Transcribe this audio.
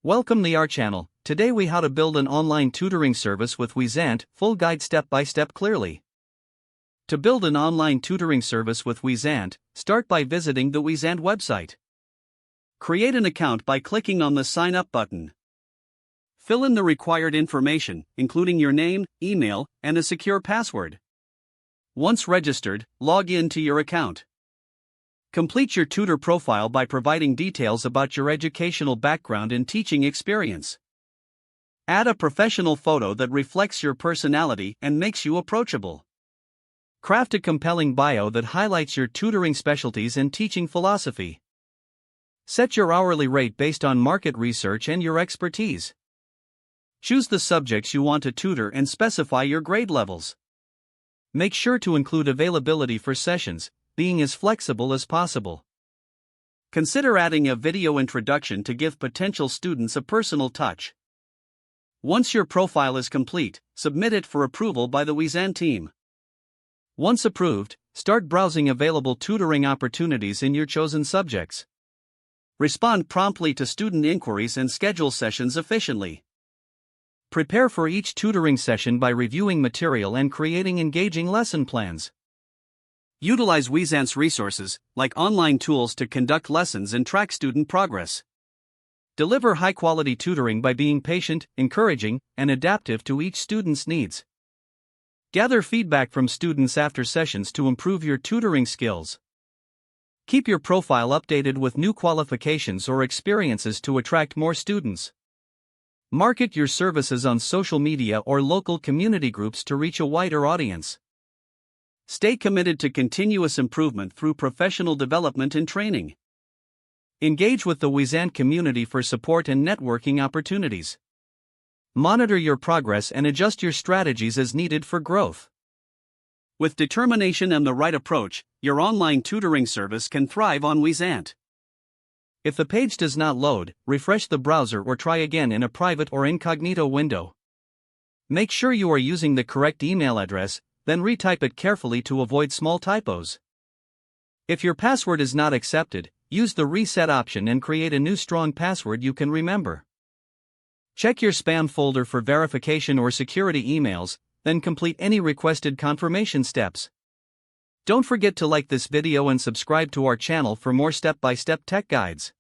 Welcome to our channel. Today we how to build an online tutoring service with Wyzant, full guide step by step clearly. To build an online tutoring service with Wyzant, start by visiting the Wyzant website. Create an account by clicking on the sign up button. Fill in the required information, including your name, email, and a secure password. Once registered, log in to your account. Complete your tutor profile by providing details about your educational background and teaching experience. Add a professional photo that reflects your personality and makes you approachable. Craft a compelling bio that highlights your tutoring specialties and teaching philosophy. Set your hourly rate based on market research and your expertise. Choose the subjects you want to tutor and specify your grade levels. Make sure to include availability for sessions, being as flexible as possible. Consider adding a video introduction to give potential students a personal touch. Once your profile is complete, submit it for approval by the Wyzant team. Once approved, start browsing available tutoring opportunities in your chosen subjects. Respond promptly to student inquiries and schedule sessions efficiently. Prepare for each tutoring session by reviewing material and creating engaging lesson plans. Utilize Wyzant's resources, like online tools, to conduct lessons and track student progress. Deliver high-quality tutoring by being patient, encouraging, and adaptive to each student's needs. Gather feedback from students after sessions to improve your tutoring skills. Keep your profile updated with new qualifications or experiences to attract more students. Market your services on social media or local community groups to reach a wider audience. Stay committed to continuous improvement through professional development and training. Engage with the Wyzant community for support and networking opportunities. Monitor your progress and adjust your strategies as needed for growth. With determination and the right approach, your online tutoring service can thrive on Wyzant. If the page does not load, refresh the browser or try again in a private or incognito window. Make sure you are using the correct email address, then retype it carefully to avoid small typos. If your password is not accepted, use the reset option and create a new strong password you can remember. Check your spam folder for verification or security emails, then complete any requested confirmation steps. Don't forget to like this video and subscribe to our channel for more step-by-step tech guides.